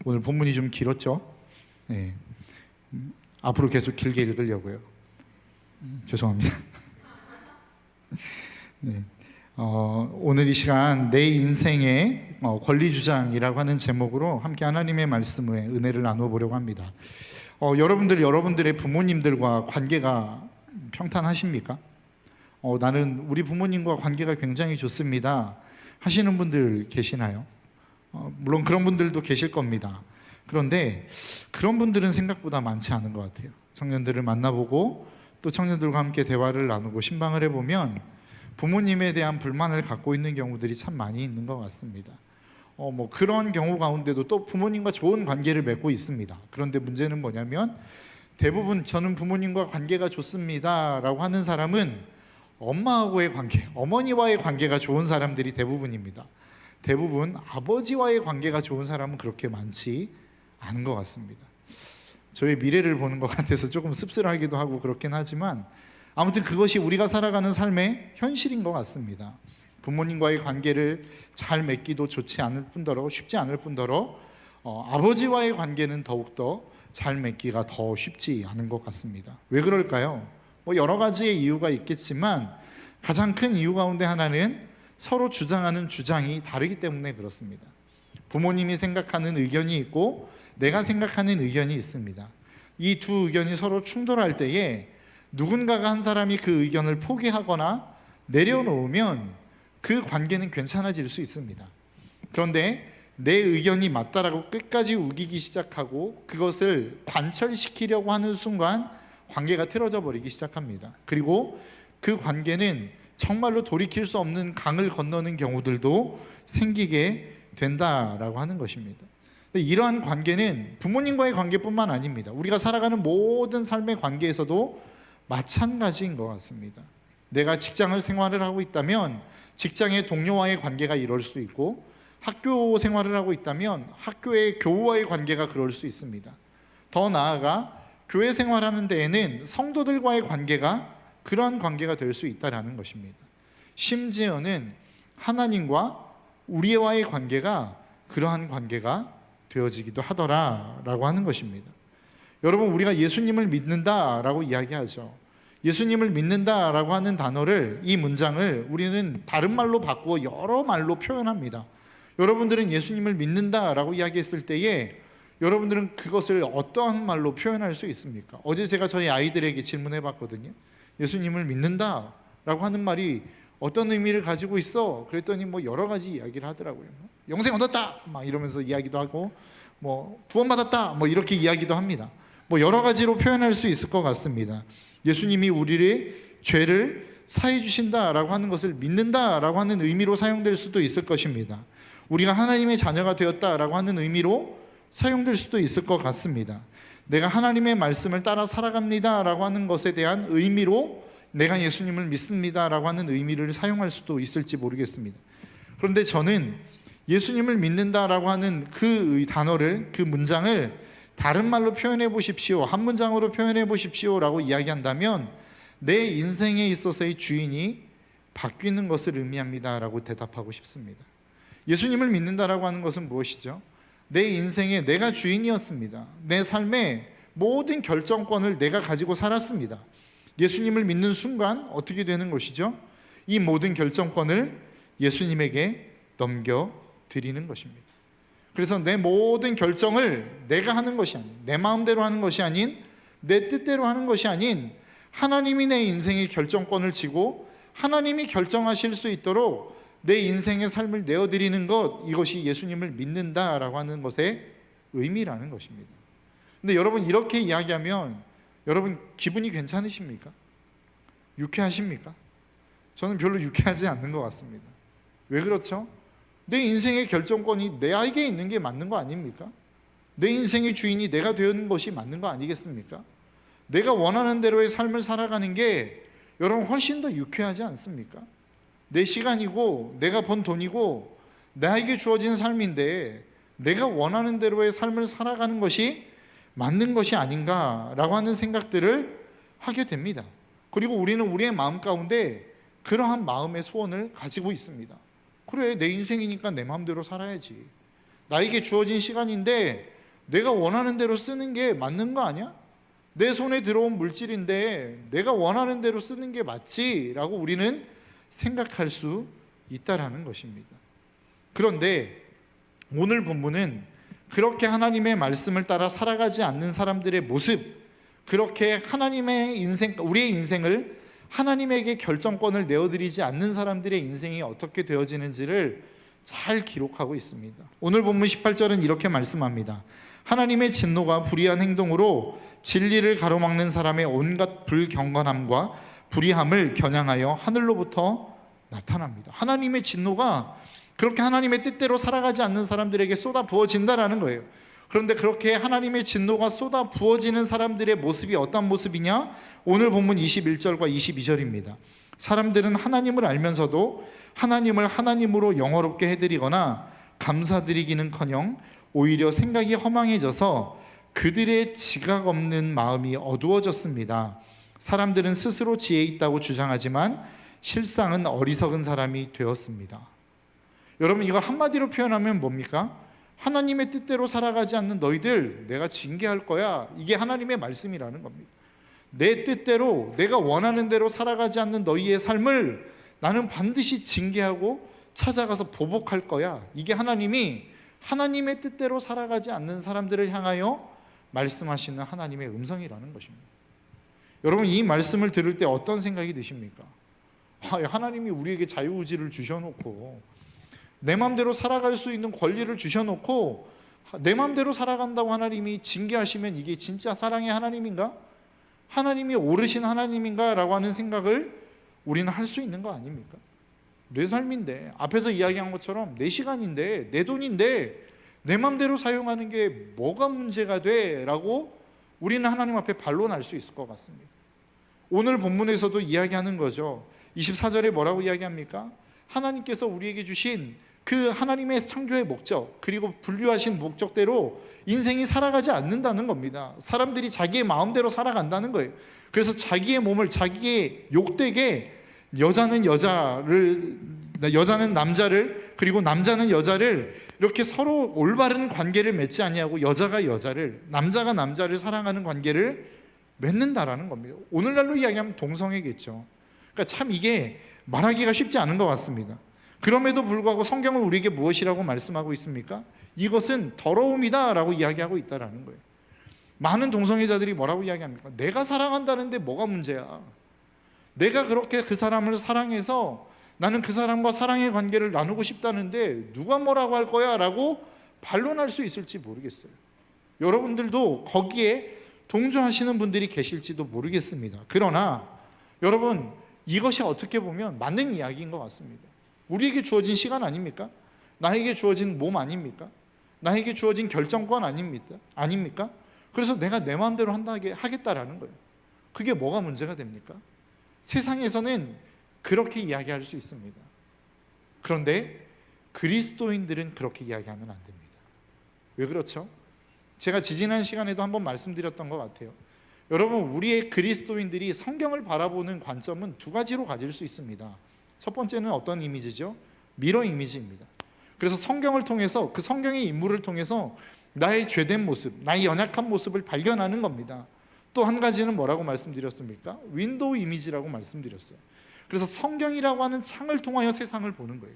오늘 본문이 좀 길었죠? 네. 앞으로 계속 길게 읽으려고요. 죄송합니다. 네. 오늘 이 시간 내 인생의 권리주장이라고 하는 제목으로 함께 하나님의 말씀의 은혜를 나누어 보려고 합니다. 여러분들의 부모님들과 관계가 평탄하십니까? 나는 우리 부모님과 관계가 굉장히 좋습니다 하시는 분들 계시나요? 물론 그런 분들도 계실 겁니다. 그런데 그런 분들은 생각보다 많지 않은 것 같아요. 청년들을 만나보고 또 청년들과 함께 대화를 나누고 신방을 해보면 부모님에 대한 불만을 갖고 있는 경우들이 참 많이 있는 것 같습니다. 그런 경우 가운데도 또 부모님과 좋은 관계를 맺고 있습니다. 그런데 문제는 뭐냐면 대부분 저는 부모님과 관계가 좋습니다 라고 하는 사람은 엄마하고의 관계, 어머니와의 관계가 좋은 사람들이 대부분입니다. 대부분 아버지와의 관계가 좋은 사람은 그렇게 많지 않은 것 같습니다. 저의 미래를 보는 것 같아서 조금 씁쓸하기도 하고 그렇긴 하지만 아무튼 그것이 우리가 살아가는 삶의 현실인 것 같습니다. 부모님과의 관계를 잘 맺기도 좋지 않을 뿐더러 쉽지 않을 뿐더러 아버지와의 관계는 더욱더 잘 맺기가 더 쉽지 않은 것 같습니다. 왜 그럴까요? 여러 가지의 이유가 있겠지만 가장 큰 이유 가운데 하나는 서로 주장하는 주장이 다르기 때문에 그렇습니다. 부모님이 생각하는 의견이 있고 내가 생각하는 의견이 있습니다. 이 두 의견이 서로 충돌할 때에 누군가가 한 사람이 그 의견을 포기하거나 내려놓으면 그 관계는 괜찮아질 수 있습니다. 그런데 내 의견이 맞다라고 끝까지 우기기 시작하고 그것을 관철시키려고 하는 순간 관계가 틀어져 버리기 시작합니다. 그리고 그 관계는 정말로 돌이킬 수 없는 강을 건너는 경우들도 생기게 된다라고 하는 것입니다. 이러한 관계는 부모님과의 관계뿐만 아닙니다. 우리가 살아가는 모든 삶의 관계에서도 마찬가지인 것 같습니다. 내가 직장을 생활을 하고 있다면 직장의 동료와의 관계가 이럴 수도 있고 학교 생활을 하고 있다면 학교의 교우와의 관계가 그럴 수 있습니다. 더 나아가 교회 생활하는 데에는 성도들과의 관계가 그러한 관계가 될 수 있다는 것입니다. 심지어는 하나님과 우리와의 관계가 그러한 관계가 되어지기도 하더라라고 하는 것입니다. 여러분, 우리가 예수님을 믿는다라고 이야기하죠. 예수님을 믿는다라고 하는 단어를, 이 문장을 우리는 다른 말로 바꾸어 여러 말로 표현합니다. 여러분들은 예수님을 믿는다라고 이야기했을 때에 여러분들은 그것을 어떠한 말로 표현할 수 있습니까? 어제 제가 저희 아이들에게 질문해 봤거든요. 예수님을 믿는다라고 하는 말이 어떤 의미를 가지고 있어? 그랬더니 여러 가지 이야기를 하더라고요. 영생 얻었다! 막 이러면서 이야기도 하고 구원받았다! 이렇게 이야기도 합니다. 여러 가지로 표현할 수 있을 것 같습니다. 예수님이 우리의 죄를 사해 주신다라고 하는 것을 믿는다라고 하는 의미로 사용될 수도 있을 것입니다. 우리가 하나님의 자녀가 되었다라고 하는 의미로 사용될 수도 있을 것 같습니다. 내가 하나님의 말씀을 따라 살아갑니다라고 하는 것에 대한 의미로 내가 예수님을 믿습니다라고 하는 의미를 사용할 수도 있을지 모르겠습니다. 그런데 저는 예수님을 믿는다라고 하는 그 단어를, 그 문장을 다른 말로 표현해 보십시오, 한 문장으로 표현해 보십시오 라고 이야기한다면 내 인생에 있어서의 주인이 바뀌는 것을 의미합니다 라고 대답하고 싶습니다. 예수님을 믿는다라고 하는 것은 무엇이죠? 내 인생에 내가 주인이었습니다. 내 삶의 모든 결정권을 내가 가지고 살았습니다. 예수님을 믿는 순간 어떻게 되는 것이죠? 이 모든 결정권을 예수님에게 넘겨드리는 것입니다. 그래서 내 모든 결정을 내가 하는 것이 아닌, 내 마음대로 하는 것이 아닌, 내 뜻대로 하는 것이 아닌 하나님이 내 인생의 결정권을 쥐고 하나님이 결정하실 수 있도록 내 인생의 삶을 내어드리는 것, 이것이 예수님을 믿는다라고 하는 것의 의미라는 것입니다. 근데 여러분, 이렇게 이야기하면 여러분 기분이 괜찮으십니까? 유쾌하십니까? 저는 별로 유쾌하지 않는 것 같습니다. 왜 그렇죠? 내 인생의 결정권이 내에게 있는 게 맞는 거 아닙니까? 내 인생의 주인이 내가 되는 것이 맞는 거 아니겠습니까? 내가 원하는 대로의 삶을 살아가는 게 여러분 훨씬 더 유쾌하지 않습니까? 내 시간이고 내가 번 돈이고 나에게 주어진 삶인데 내가 원하는 대로의 삶을 살아가는 것이 맞는 것이 아닌가라고 하는 생각들을 하게 됩니다. 그리고 우리는 우리의 마음 가운데 그러한 마음의 소원을 가지고 있습니다. 그래, 내 인생이니까 내 마음대로 살아야지. 나에게 주어진 시간인데 내가 원하는 대로 쓰는 게 맞는 거 아니야? 내 손에 들어온 물질인데 내가 원하는 대로 쓰는 게 맞지라고 우리는 생각할 수 있다라는 것입니다. 그런데 오늘 본문은 그렇게 하나님의 말씀을 따라 살아가지 않는 사람들의 모습, 그렇게 하나님의 인생, 우리의 인생을 하나님에게 결정권을 내어드리지 않는 사람들의 인생이 어떻게 되어지는지를 잘 기록하고 있습니다. 오늘 본문 18절은 이렇게 말씀합니다. 하나님의 진노가 불의한 행동으로 진리를 가로막는 사람의 온갖 불경건함과 불의함을 겨냥하여 하늘로부터 나타납니다. 하나님의 진노가 그렇게 하나님의 뜻대로 살아가지 않는 사람들에게 쏟아 부어진다라는 거예요. 그런데 그렇게 하나님의 진노가 쏟아 부어지는 사람들의 모습이 어떤 모습이냐? 오늘 본문 21절과 22절입니다. 사람들은 하나님을 알면서도 하나님을 하나님으로 영화롭게 해드리거나 감사드리기는커녕 오히려 생각이 허망해져서 그들의 지각 없는 마음이 어두워졌습니다. 사람들은 스스로 지혜 있다고 주장하지만 실상은 어리석은 사람이 되었습니다. 여러분, 이걸 한마디로 표현하면 뭡니까? 하나님의 뜻대로 살아가지 않는 너희들 내가 징계할 거야. 이게 하나님의 말씀이라는 겁니다. 내 뜻대로 내가 원하는 대로 살아가지 않는 너희의 삶을 나는 반드시 징계하고 찾아가서 보복할 거야. 이게 하나님이 하나님의 뜻대로 살아가지 않는 사람들을 향하여 말씀하시는 하나님의 음성이라는 것입니다. 여러분, 이 말씀을 들을 때 어떤 생각이 드십니까? 하나님이 우리에게 자유의지를 주셔놓고 내 마음대로 살아갈 수 있는 권리를 주셔놓고 내 마음대로 살아간다고 하나님이 징계하시면 이게 진짜 사랑의 하나님인가? 하나님이 옳으신 하나님인가? 라고 하는 생각을 우리는 할 수 있는 거 아닙니까? 내 삶인데, 앞에서 이야기한 것처럼 내 시간인데, 내 돈인데 내 마음대로 사용하는 게 뭐가 문제가 돼? 라고 우리는 하나님 앞에 반론할 수 있을 것 같습니다. 오늘 본문에서도 이야기하는 거죠. 24절에 뭐라고 이야기합니까? 하나님께서 우리에게 주신 그 하나님의 창조의 목적, 그리고 분류하신 목적대로 인생이 살아가지 않는다는 겁니다. 사람들이 자기의 마음대로 살아간다는 거예요. 그래서 자기의 몸을 자기의 욕되게 여자는 남자를, 그리고 남자는 여자를 이렇게 서로 올바른 관계를 맺지 아니하고 여자가 여자를, 남자가 남자를 사랑하는 관계를 맺는다라는 겁니다. 오늘날로 이야기하면 동성애겠죠. 그러니까 참 이게 말하기가 쉽지 않은 것 같습니다. 그럼에도 불구하고 성경은 우리에게 무엇이라고 말씀하고 있습니까? 이것은 더러움이다 라고 이야기하고 있다는 거예요. 많은 동성애자들이 뭐라고 이야기합니까? 내가 사랑한다는데 뭐가 문제야? 내가 그렇게 그 사람을 사랑해서 나는 그 사람과 사랑의 관계를 나누고 싶다는데 누가 뭐라고 할 거야? 라고 반론할 수 있을지 모르겠어요. 여러분들도 거기에 동조하시는 분들이 계실지도 모르겠습니다. 그러나 여러분, 이것이 어떻게 보면 맞는 이야기인 것 같습니다. 우리에게 주어진 시간 아닙니까? 나에게 주어진 몸 아닙니까? 나에게 주어진 결정권 아닙니까? 그래서 내가 내 마음대로 하겠다라는 거예요. 그게 뭐가 문제가 됩니까? 세상에서는 그렇게 이야기할 수 있습니다. 그런데 그리스도인들은 그렇게 이야기하면 안 됩니다. 왜 그렇죠? 제가 지지난 시간에도 한번 말씀드렸던 것 같아요. 여러분, 우리의 그리스도인들이 성경을 바라보는 관점은 두 가지로 가질 수 있습니다. 첫 번째는 어떤 이미지죠? 미러 이미지입니다. 그래서 성경을 통해서, 그 성경의 인물을 통해서 나의 죄된 모습, 나의 연약한 모습을 발견하는 겁니다. 또 한 가지는 뭐라고 말씀드렸습니까? 윈도우 이미지라고 말씀드렸어요. 그래서 성경이라고 하는 창을 통하여 세상을 보는 거예요.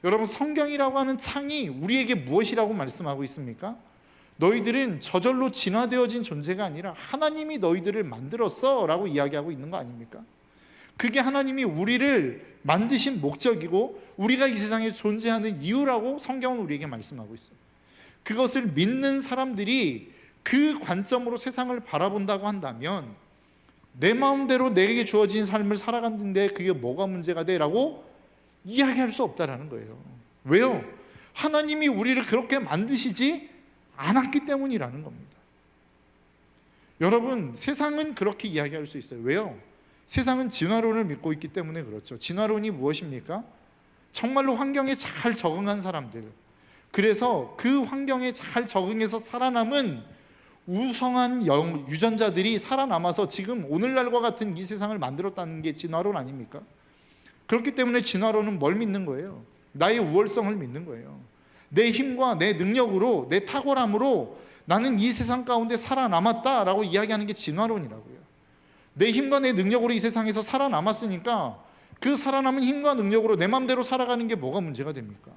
여러분, 성경이라고 하는 창이 우리에게 무엇이라고 말씀하고 있습니까? 너희들은 저절로 진화되어진 존재가 아니라 하나님이 너희들을 만들었어 라고 이야기하고 있는 거 아닙니까? 그게 하나님이 우리를 만드신 목적이고 우리가 이 세상에 존재하는 이유라고 성경은 우리에게 말씀하고 있어요. 그것을 믿는 사람들이 그 관점으로 세상을 바라본다고 한다면 내 마음대로 내게 주어진 삶을 살아갔는데 그게 뭐가 문제가 돼? 라고 이야기할 수 없다라는 거예요. 왜요? 하나님이 우리를 그렇게 만드시지 않았기 때문이라는 겁니다. 여러분, 세상은 그렇게 이야기할 수 있어요. 왜요? 세상은 진화론을 믿고 있기 때문에 그렇죠. 진화론이 무엇입니까? 정말로 환경에 잘 적응한 사람들, 그래서 그 환경에 잘 적응해서 살아남은 우성한 유전자들이 살아남아서 지금 오늘날과 같은 이 세상을 만들었다는 게 진화론 아닙니까? 그렇기 때문에 진화론은 뭘 믿는 거예요? 나의 우월성을 믿는 거예요. 내 힘과 내 능력으로, 내 탁월함으로 나는 이 세상 가운데 살아남았다라고 이야기하는 게 진화론이라고요. 내 힘과 내 능력으로 이 세상에서 살아남았으니까 그 살아남은 힘과 능력으로 내 마음대로 살아가는 게 뭐가 문제가 됩니까?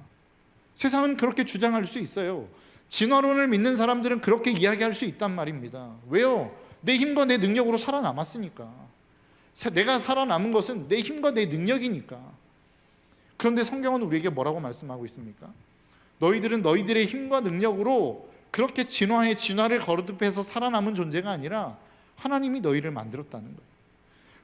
세상은 그렇게 주장할 수 있어요. 진화론을 믿는 사람들은 그렇게 이야기할 수 있단 말입니다. 왜요? 내 힘과 내 능력으로 살아남았으니까. 내가 살아남은 것은 내 힘과 내 능력이니까. 그런데 성경은 우리에게 뭐라고 말씀하고 있습니까? 너희들은 너희들의 힘과 능력으로 그렇게 진화를 거듭해서 살아남은 존재가 아니라 하나님이 너희를 만들었다는 거예요.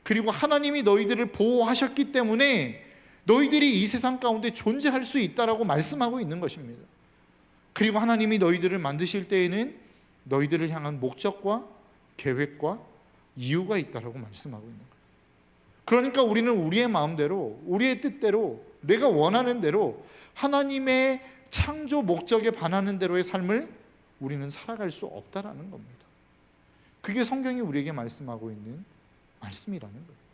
그리고 하나님이 너희들을 보호하셨기 때문에 너희들이 이 세상 가운데 존재할 수 있다라고 말씀하고 있는 것입니다. 그리고 하나님이 너희들을 만드실 때에는 너희들을 향한 목적과 계획과 이유가 있다라고 말씀하고 있는 거예요. 그러니까 우리는 우리의 마음대로, 우리의 뜻대로, 내가 원하는 대로 하나님의 창조 목적에 반하는 대로의 삶을 우리는 살아갈 수 없다라는 겁니다. 그게 성경이 우리에게 말씀하고 있는 말씀이라는 거예요.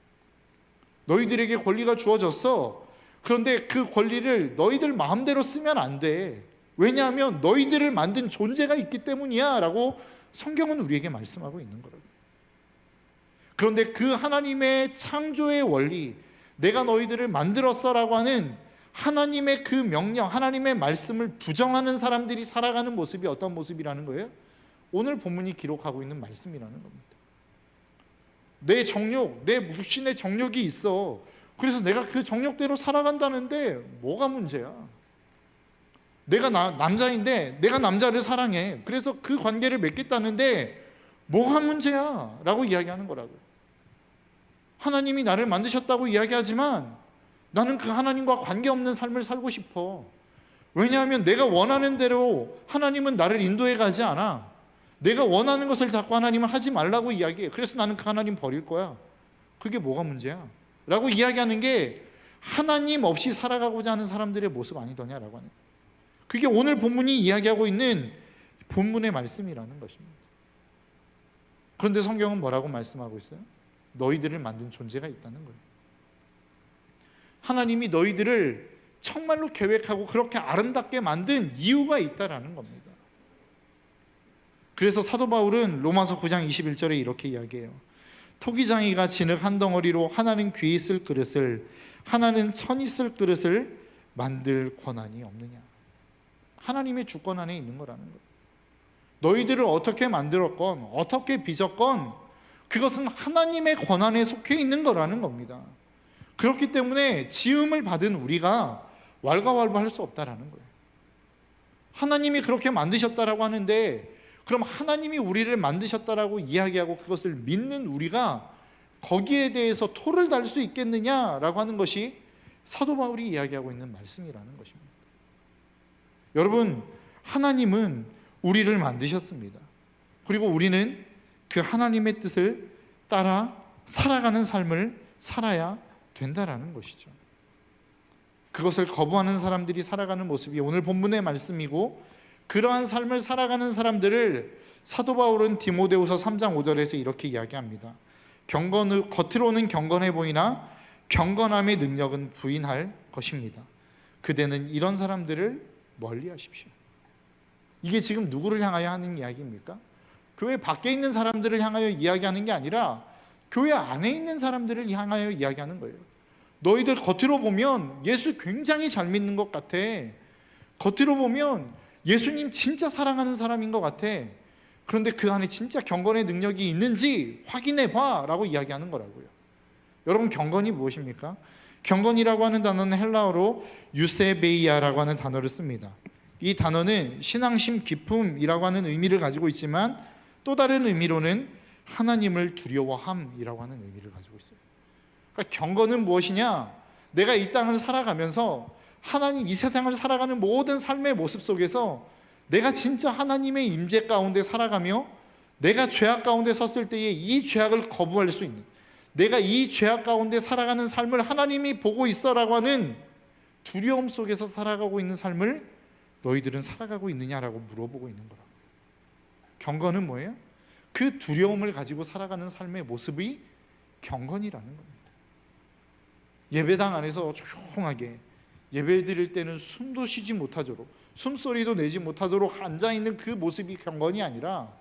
너희들에게 권리가 주어졌어. 그런데 그 권리를 너희들 마음대로 쓰면 안 돼. 왜냐하면 너희들을 만든 존재가 있기 때문이야 라고 성경은 우리에게 말씀하고 있는 거라고요. 그런데 그 하나님의 창조의 원리, 내가 너희들을 만들었어 라고 하는 하나님의 그 명령, 하나님의 말씀을 부정하는 사람들이 살아가는 모습이 어떤 모습이라는 거예요? 오늘 본문이 기록하고 있는 말씀이라는 겁니다. 내 정욕, 내 육신의 정욕이 있어. 그래서 내가 그 정욕대로 살아간다는데 뭐가 문제야? 내가 남자인데 내가 남자를 사랑해. 그래서 그 관계를 맺겠다는데 뭐가 문제야? 라고 이야기하는 거라고요. 하나님이 나를 만드셨다고 이야기하지만 나는 그 하나님과 관계없는 삶을 살고 싶어. 왜냐하면 내가 원하는 대로 하나님은 나를 인도해 가지 않아. 내가 원하는 것을 자꾸 하나님은 하지 말라고 이야기해. 그래서 나는 그 하나님 버릴 거야. 그게 뭐가 문제야? 라고 이야기하는 게 하나님 없이 살아가고자 하는 사람들의 모습 아니더냐라고 하는, 그게 오늘 본문이 이야기하고 있는 본문의 말씀이라는 것입니다. 그런데 성경은 뭐라고 말씀하고 있어요? 너희들을 만든 존재가 있다는 거예요. 하나님이 너희들을 정말로 계획하고 그렇게 아름답게 만든 이유가 있다라는 겁니다. 그래서 사도 바울은 로마서 9장 21절에 이렇게 이야기해요. 토기장이가 진흙 한 덩어리로 하나는 귀 있을 그릇을, 하나는 천 있을 그릇을 만들 권한이 없느냐. 하나님의 주권 안에 있는 거라는 거예요. 너희들을 어떻게 만들었건 어떻게 빚었건 그것은 하나님의 권한에 속해 있는 거라는 겁니다. 그렇기 때문에 지음을 받은 우리가 왈가왈부할 수 없다라는 거예요. 하나님이 그렇게 만드셨다라고 하는데, 그럼 하나님이 우리를 만드셨다라고 이야기하고 그것을 믿는 우리가 거기에 대해서 토를 달 수 있겠느냐라고 하는 것이 사도 바울이 이야기하고 있는 말씀이라는 것입니다. 여러분, 하나님은 우리를 만드셨습니다. 그리고 우리는 그 하나님의 뜻을 따라 살아가는 삶을 살아야 된다라는 것이죠. 그것을 거부하는 사람들이 살아가는 모습이 오늘 본문의 말씀이고, 그러한 삶을 살아가는 사람들을 사도 바울은 디모데후서 3장 5절에서 이렇게 이야기합니다. 겉으로는 경건해 보이나 경건함의 능력은 부인할 것입니다. 그대는 이런 사람들을 멀리하십시오. 이게 지금 누구를 향하여 하는 이야기입니까? 교회 밖에 있는 사람들을 향하여 이야기하는 게 아니라 교회 안에 있는 사람들을 향하여 이야기하는 거예요. 너희들 겉으로 보면 예수 굉장히 잘 믿는 것 같아. 겉으로 보면 예수님 진짜 사랑하는 사람인 것 같아. 그런데 그 안에 진짜 경건의 능력이 있는지 확인해 봐 라고 이야기하는 거라고요. 여러분, 경건이 무엇입니까? 경건이라고 하는 단어는 헬라어로 유세베이아라고 하는 단어를 씁니다. 이 단어는 신앙심 깊음이라고 하는 의미를 가지고 있지만 또 다른 의미로는 하나님을 두려워함이라고 하는 의미를 가지고 있어요. 그러니까 경건은 무엇이냐? 내가 이 땅을 살아가면서 하나님, 이 세상을 살아가는 모든 삶의 모습 속에서 내가 진짜 하나님의 임재 가운데 살아가며 내가 죄악 가운데 섰을 때에 이 죄악을 거부할 수 있는, 내가 이 죄악 가운데 살아가는 삶을 하나님이 보고 있어라고 하는 두려움 속에서 살아가고 있는 삶을 너희들은 살아가고 있느냐라고 물어보고 있는 거라고. 경건은 뭐예요? 그 두려움을 가지고 살아가는 삶의 모습이 경건이라는 겁니다. 예배당 안에서 조용하게 예배 드릴 때는 숨도 쉬지 못하도록 숨소리도 내지 못하도록 앉아있는 그 모습이 경건이 아니라,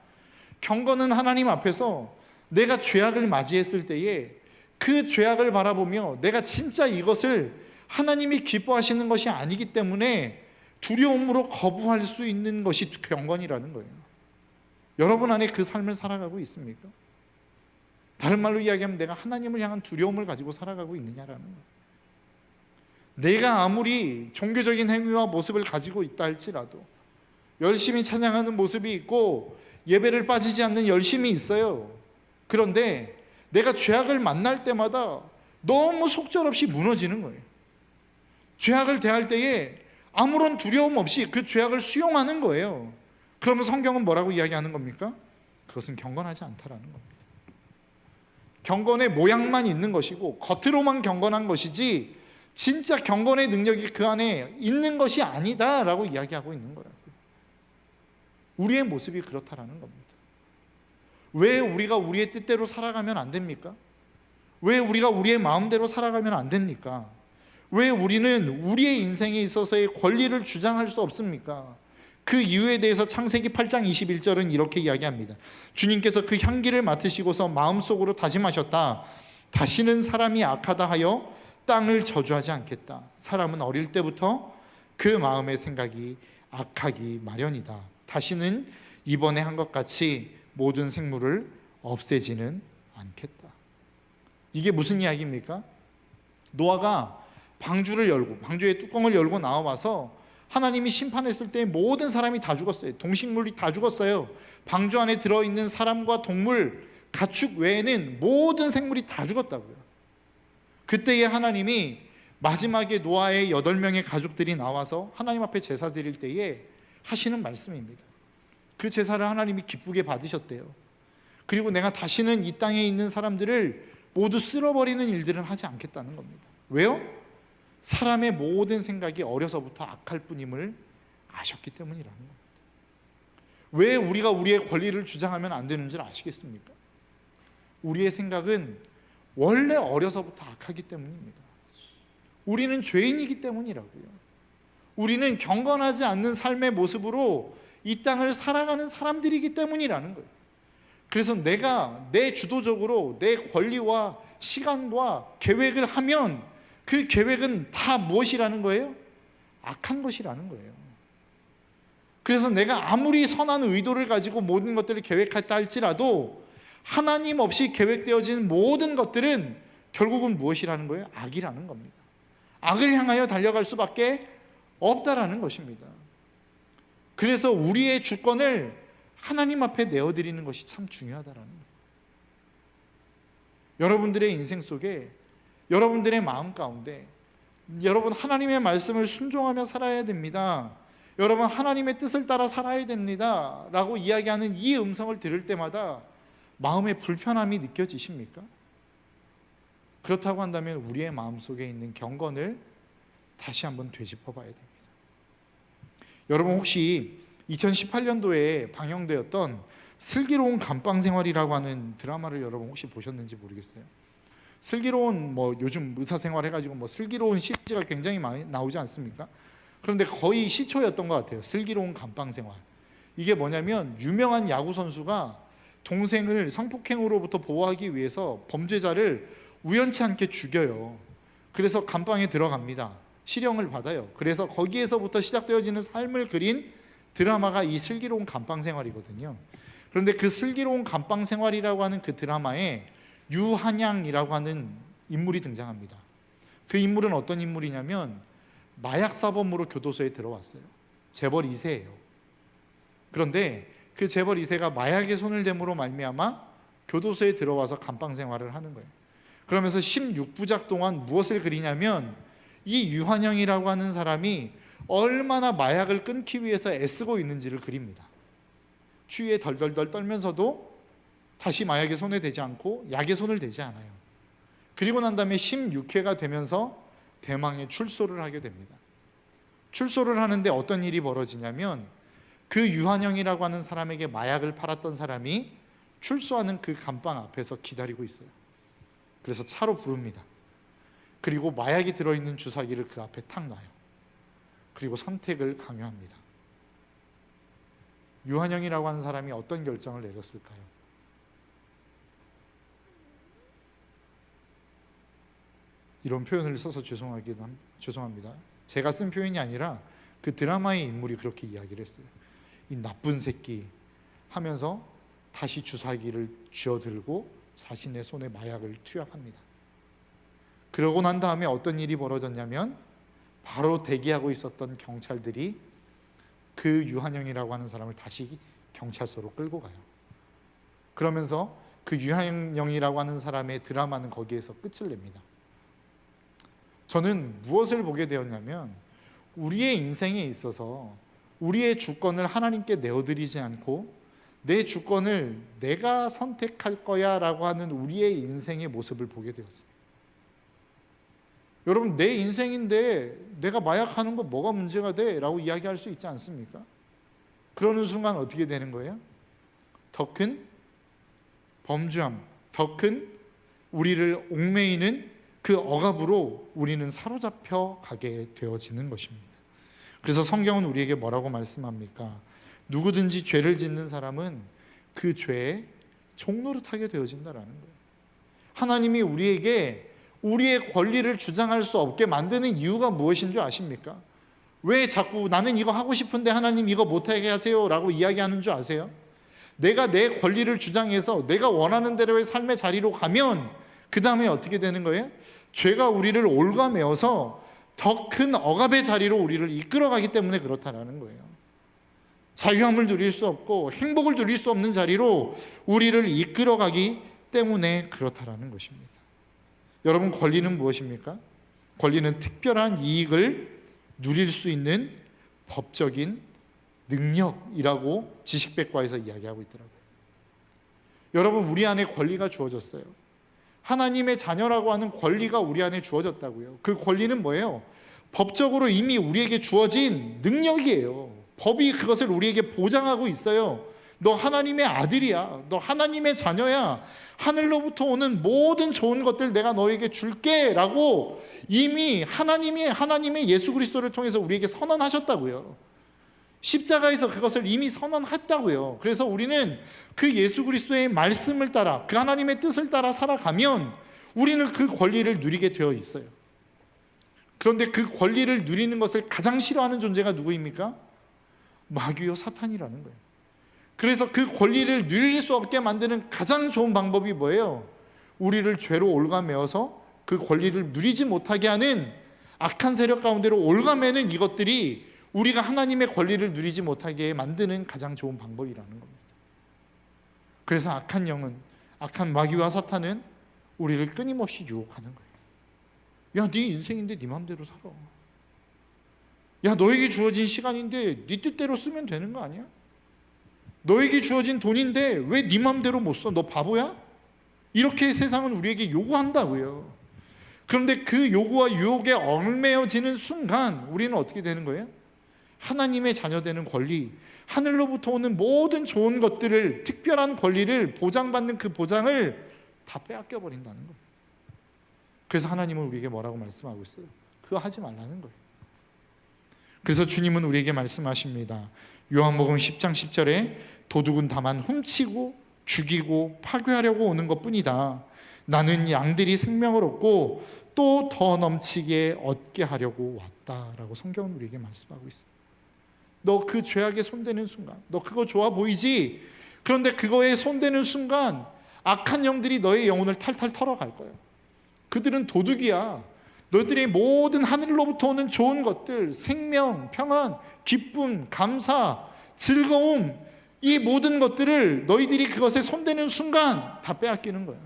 경건은 하나님 앞에서 내가 죄악을 맞이했을 때에 그 죄악을 바라보며 내가 진짜 이것을 하나님이 기뻐하시는 것이 아니기 때문에 두려움으로 거부할 수 있는 것이 경건이라는 거예요. 여러분 안에 그 삶을 살아가고 있습니까? 다른 말로 이야기하면 내가 하나님을 향한 두려움을 가지고 살아가고 있느냐라는 거예요. 내가 아무리 종교적인 행위와 모습을 가지고 있다 할지라도, 열심히 찬양하는 모습이 있고 예배를 빠지지 않는 열심이 있어요. 그런데 내가 죄악을 만날 때마다 너무 속절없이 무너지는 거예요. 죄악을 대할 때에 아무런 두려움 없이 그 죄악을 수용하는 거예요. 그러면 성경은 뭐라고 이야기하는 겁니까? 그것은 경건하지 않다라는 겁니다. 경건의 모양만 있는 것이고 겉으로만 경건한 것이지 진짜 경건의 능력이 그 안에 있는 것이 아니다라고 이야기하고 있는 거예요. 우리의 모습이 그렇다라는 겁니다. 왜 우리가 우리의 뜻대로 살아가면 안 됩니까? 왜 우리가 우리의 마음대로 살아가면 안 됩니까? 왜 우리는 우리의 인생에 있어서의 권리를 주장할 수 없습니까? 그 이유에 대해서 창세기 8장 21절은 이렇게 이야기합니다. 주님께서 그 향기를 맡으시고서 마음속으로 다짐하셨다. 다시는 사람이 악하다 하여 땅을 저주하지 않겠다. 사람은 어릴 때부터 그 마음의 생각이 악하기 마련이다. 다시는 이번에 한 것 같이 모든 생물을 없애지는 않겠다. 이게 무슨 이야기입니까? 노아가 방주를 열고, 방주의 뚜껑을 열고 나와서 하나님이 심판했을 때 모든 사람이 다 죽었어요. 동식물이 다 죽었어요. 방주 안에 들어있는 사람과 동물, 가축 외에는 모든 생물이 다 죽었다고요. 그때에 하나님이 마지막에 노아의 8명의 가족들이 나와서 하나님 앞에 제사 드릴 때에 하시는 말씀입니다. 그 제사를 하나님이 기쁘게 받으셨대요. 그리고 내가 다시는 이 땅에 있는 사람들을 모두 쓸어버리는 일들은 하지 않겠다는 겁니다. 왜요? 사람의 모든 생각이 어려서부터 악할 뿐임을 아셨기 때문이라는 겁니다. 왜 우리가 우리의 권리를 주장하면 안 되는 줄 아시겠습니까? 우리의 생각은 원래 어려서부터 악하기 때문입니다. 우리는 죄인이기 때문이라고요. 우리는 경건하지 않는 삶의 모습으로 이 땅을 살아가는 사람들이기 때문이라는 거예요. 그래서 내가 내 주도적으로 내 권리와 시간과 계획을 하면 그 계획은 다 무엇이라는 거예요? 악한 것이라는 거예요. 그래서 내가 아무리 선한 의도를 가지고 모든 것들을 계획했다 할지라도 하나님 없이 계획되어진 모든 것들은 결국은 무엇이라는 거예요? 악이라는 겁니다. 악을 향하여 달려갈 수밖에 없다라는 것입니다. 그래서 우리의 주권을 하나님 앞에 내어드리는 것이 참 중요하다라는 거예요. 여러분들의 인생 속에, 여러분들의 마음 가운데 여러분 하나님의 말씀을 순종하며 살아야 됩니다. 여러분 하나님의 뜻을 따라 살아야 됩니다 라고 이야기하는 이 음성을 들을 때마다 마음의 불편함이 느껴지십니까? 그렇다고 한다면 우리의 마음속에 있는 경건을 다시 한번 되짚어 봐야 됩니다. 여러분 혹시 2018년도에 방영되었던 슬기로운 감방생활이라고 하는 드라마를 여러분 혹시 보셨는지 모르겠어요. 슬기로운 요즘 의사생활 해가지고 슬기로운 시리즈가 굉장히 많이 나오지 않습니까? 그런데 거의 시초였던 것 같아요. 슬기로운 감방생활. 이게 뭐냐면 유명한 야구 선수가 동생을 성폭행으로부터 보호하기 위해서 범죄자를 우연치 않게 죽여요. 그래서 감방에 들어갑니다. 실형을 받아요. 그래서 거기에서부터 시작되어지는 삶을 그린 드라마가 이 슬기로운 감방생활이거든요. 그런데 그 슬기로운 감방생활이라고 하는 그 드라마에 유한양이라고 하는 인물이 등장합니다. 그 인물은 어떤 인물이냐면 마약사범으로 교도소에 들어왔어요. 재벌 2세예요. 그런데 그 재벌 2세가 마약에 손을 댐으로 말미암아 교도소에 들어와서 감방생활을 하는 거예요. 그러면서 16부작 동안 무엇을 그리냐면 이 유한영이라고 하는 사람이 얼마나 마약을 끊기 위해서 애쓰고 있는지를 그립니다. 추위에 덜덜덜 떨면서도 다시 마약에 손에 대지 않고 약에 손을 대지 않아요. 그리고 난 다음에 16회가 되면서 대망의 출소를 하게 됩니다. 출소를 하는데 어떤 일이 벌어지냐면 그 유한영이라고 하는 사람에게 마약을 팔았던 사람이 출소하는 그 감방 앞에서 기다리고 있어요. 그래서 차로 부릅니다. 그리고 마약이 들어있는 주사기를 그 앞에 탁 놔요. 그리고 선택을 강요합니다. 유한영이라고 하는 사람이 어떤 결정을 내렸을까요? 이런 표현을 써서 죄송합니다. 제가 쓴 표현이 아니라 그 드라마의 인물이 그렇게 이야기를 했어요. 이 나쁜 새끼 하면서 다시 주사기를 쥐어들고 자신의 손에 마약을 투약합니다. 그러고 난 다음에 어떤 일이 벌어졌냐면 바로 대기하고 있었던 경찰들이 그 유한영이라고 하는 사람을 다시 경찰서로 끌고 가요. 그러면서 그 유한영이라고 하는 사람의 드라마는 거기에서 끝을 냅니다. 저는 무엇을 보게 되었냐면 우리의 인생에 있어서 우리의 주권을 하나님께 내어드리지 않고 내 주권을 내가 선택할 거야 라고 하는 우리의 인생의 모습을 보게 되었어요. 여러분, 내 인생인데 내가 마약하는 거 뭐가 문제가 돼? 라고 이야기할 수 있지 않습니까? 그러는 순간 어떻게 되는 거예요? 더 큰 범죄함, 더 큰 우리를 옥매이는 그 억압으로 우리는 사로잡혀 가게 되어지는 것입니다. 그래서 성경은 우리에게 뭐라고 말씀합니까? 누구든지 죄를 짓는 사람은 그 죄에 종노릇하게 되어진다라는 거예요. 하나님이 우리에게 우리의 권리를 주장할 수 없게 만드는 이유가 무엇인 줄 아십니까? 왜 자꾸 나는 이거 하고 싶은데 하나님 이거 못하게 하세요 라고 이야기하는 줄 아세요? 내가 내 권리를 주장해서 내가 원하는 대로의 삶의 자리로 가면 그 다음에 어떻게 되는 거예요? 죄가 우리를 올가매어서 더 큰 억압의 자리로 우리를 이끌어가기 때문에 그렇다라는 거예요. 자유함을 누릴 수 없고 행복을 누릴 수 없는 자리로 우리를 이끌어가기 때문에 그렇다라는 것입니다. 여러분, 권리는 무엇입니까? 권리는 특별한 이익을 누릴 수 있는 법적인 능력이라고 지식백과에서 이야기하고 있더라고요. 여러분, 우리 안에 권리가 주어졌어요. 하나님의 자녀라고 하는 권리가 우리 안에 주어졌다고요. 그 권리는 뭐예요? 법적으로 이미 우리에게 주어진 능력이에요. 법이 그것을 우리에게 보장하고 있어요. 너 하나님의 아들이야. 너 하나님의 자녀야. 하늘로부터 오는 모든 좋은 것들 내가 너에게 줄게 라고 이미 하나님의 예수 그리스도를 통해서 우리에게 선언하셨다고요. 십자가에서 그것을 이미 선언했다고요. 그래서 우리는 그 예수 그리스도의 말씀을 따라 그 하나님의 뜻을 따라 살아가면 우리는 그 권리를 누리게 되어 있어요. 그런데 그 권리를 누리는 것을 가장 싫어하는 존재가 누구입니까? 마귀요 사탄이라는 거예요. 그래서 그 권리를 누릴 수 없게 만드는 가장 좋은 방법이 뭐예요? 우리를 죄로 올가매어서 그 권리를 누리지 못하게 하는 악한 세력 가운데로 올가매는 이것들이 우리가 하나님의 권리를 누리지 못하게 만드는 가장 좋은 방법이라는 겁니다. 그래서 악한 영은, 악한 마귀와 사탄은 우리를 끊임없이 유혹하는 거예요. 야, 네 인생인데 네 맘대로 살아. 야, 너에게 주어진 시간인데 네 뜻대로 쓰면 되는 거 아니야? 너에게 주어진 돈인데 왜 네 맘대로 못 써? 너 바보야? 이렇게 세상은 우리에게 요구한다고요. 그런데 그 요구와 유혹에 얽매여지는 순간 우리는 어떻게 되는 거예요? 하나님의 자녀 되는 권리, 하늘로부터 오는 모든 좋은 것들을, 특별한 권리를 보장받는 그 보장을 다 빼앗겨 버린다는 거예요. 그래서 하나님은 우리에게 뭐라고 말씀하고 있어요? 그거 하지 말라는 거예요. 그래서 주님은 우리에게 말씀하십니다. 요한복음 10장 10절에 도둑은 다만 훔치고 죽이고 파괴하려고 오는 것뿐이다. 나는 양들이 생명을 얻고 또 더 넘치게 얻게 하려고 왔다라고 성경은 우리에게 말씀하고 있어요. 너 그 죄악에 손대는 순간, 너 그거 좋아 보이지? 그런데 그거에 손대는 순간 악한 영들이 너의 영혼을 탈탈 털어갈 거예요. 그들은 도둑이야. 너희들의 모든 하늘로부터 오는 좋은 것들, 생명, 평안, 기쁨, 감사, 즐거움, 이 모든 것들을 너희들이 그것에 손대는 순간 다 빼앗기는 거야.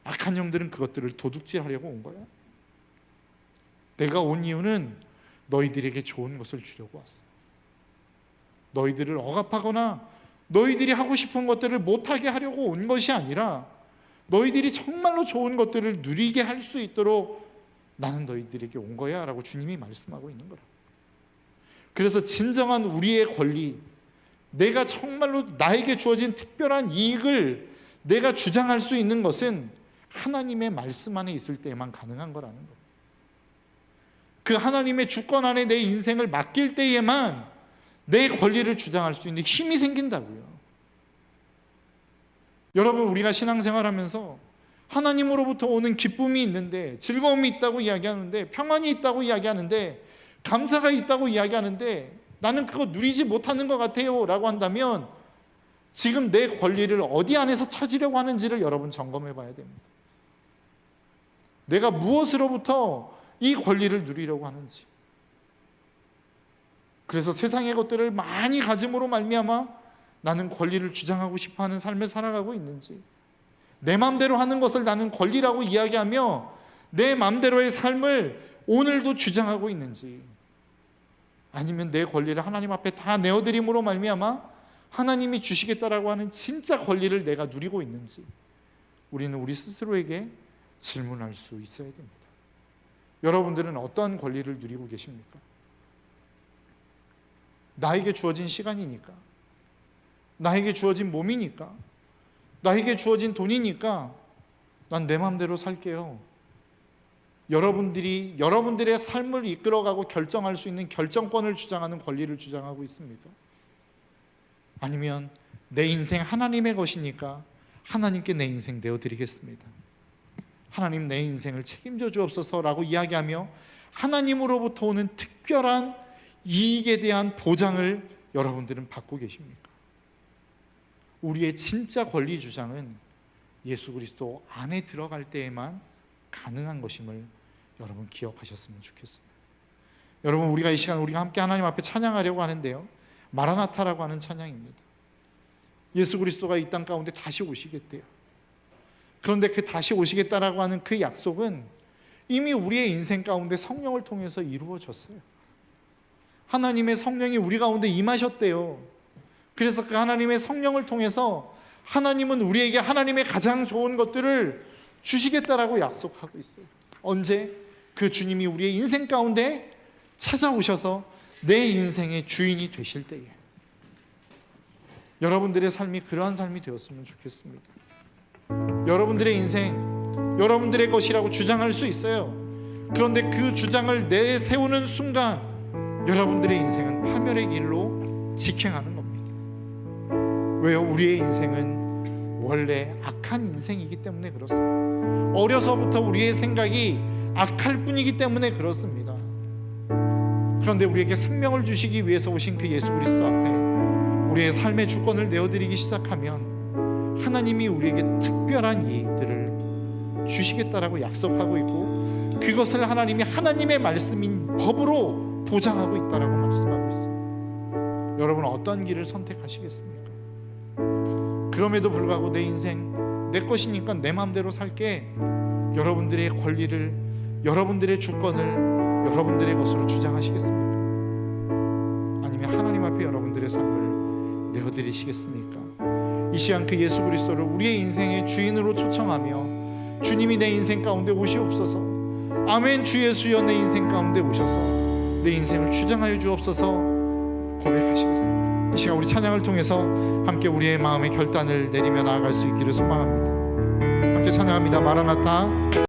악한 영들은 그것들을 도둑질하려고 온 거야. 내가 온 이유는 너희들에게 좋은 것을 주려고 왔어. 너희들을 억압하거나 너희들이 하고 싶은 것들을 못하게 하려고 온 것이 아니라 너희들이 정말로 좋은 것들을 누리게 할 수 있도록 나는 너희들에게 온 거야 라고 주님이 말씀하고 있는 거라. 그래서 진정한 우리의 권리, 내가 정말로 나에게 주어진 특별한 이익을 내가 주장할 수 있는 것은 하나님의 말씀 안에 있을 때에만 가능한 거라는 거예요. 그 하나님의 주권 안에 내 인생을 맡길 때에만 내 권리를 주장할 수 있는 힘이 생긴다고요. 여러분, 우리가 신앙생활하면서 하나님으로부터 오는 기쁨이 있는데, 즐거움이 있다고 이야기하는데, 평안이 있다고 이야기하는데, 감사가 있다고 이야기하는데 나는 그거 누리지 못하는 것 같아요 라고 한다면 지금 내 권리를 어디 안에서 찾으려고 하는지를 여러분 점검해 봐야 됩니다. 내가 무엇으로부터 이 권리를 누리려고 하는지. 그래서 세상의 것들을 많이 가짐으로 말미암아 나는 권리를 주장하고 싶어하는 삶을 살아가고 있는지, 내 마음대로 하는 것을 나는 권리라고 이야기하며 내 마음대로의 삶을 오늘도 주장하고 있는지, 아니면 내 권리를 하나님 앞에 다 내어드림으로 말미암아 하나님이 주시겠다라고 하는 진짜 권리를 내가 누리고 있는지, 우리는 우리 스스로에게 질문할 수 있어야 됩니다. 여러분들은 어떤 권리를 누리고 계십니까? 나에게 주어진 시간이니까, 나에게 주어진 몸이니까, 나에게 주어진 돈이니까 난 내 마음대로 살게요. 여러분들이 여러분들의 삶을 이끌어가고 결정할 수 있는 결정권을 주장하는 권리를 주장하고 있습니까? 아니면 내 인생 하나님의 것이니까 하나님께 내 인생 내어드리겠습니다, 하나님 내 인생을 책임져 주옵소서라고 이야기하며 하나님으로부터 오는 특별한 이익에 대한 보장을 여러분들은 받고 계십니까? 우리의 진짜 권리 주장은 예수 그리스도 안에 들어갈 때에만 가능한 것임을 여러분 기억하셨으면 좋겠습니다. 여러분, 우리가 이 시간 우리가 함께 하나님 앞에 찬양하려고 하는데요, 마라나타라고 하는 찬양입니다. 예수 그리스도가 이 땅 가운데 다시 오시겠대요. 그런데 그 다시 오시겠다라고 하는 그 약속은 이미 우리의 인생 가운데 성령을 통해서 이루어졌어요. 하나님의 성령이 우리 가운데 임하셨대요. 그래서 그 하나님의 성령을 통해서 하나님은 우리에게 하나님의 가장 좋은 것들을 주시겠다라고 약속하고 있어요. 언제? 그 주님이 우리의 인생 가운데 찾아오셔서 내 인생의 주인이 되실 때에. 여러분들의 삶이 그러한 삶이 되었으면 좋겠습니다. 여러분들의 인생 여러분들의 것이라고 주장할 수 있어요. 그런데 그 주장을 내세우는 순간 여러분들의 인생은 파멸의 길로 직행하는 겁니다. 왜요? 우리의 인생은 원래 악한 인생이기 때문에 그렇습니다. 어려서부터 우리의 생각이 악할 뿐이기 때문에 그렇습니다. 그런데 우리에게 생명을 주시기 위해서 오신 그 예수 그리스도 앞에 우리의 삶의 주권을 내어드리기 시작하면 하나님이 우리에게 특별한 이익들을 주시겠다라고 약속하고 있고, 그것을 하나님이 하나님의 말씀인 법으로 보장하고 있다라고 말씀하고 있습니다. 여러분, 어떤 길을 선택하시겠습니까? 그럼에도 불구하고 내 인생 내 것이니까 내 마음대로 살게, 여러분들의 권리를, 여러분들의 주권을 여러분들의 것으로 주장하시겠습니까? 아니면 하나님 앞에 여러분들의 삶을 내어드리시겠습니까? 이 시간 그 예수 그리스도를 우리의 인생의 주인으로 초청하며 주님이 내 인생 가운데 오시옵소서, 아멘 주 예수여 내 인생 가운데 오셔서 내 인생을 주장하여 주옵소서 고백하시겠습니다. 이 시간 우리 찬양을 통해서 함께 우리의 마음의 결단을 내리며 나아갈 수 있기를 소망합니다. 함께 찬양합니다. 마라나타.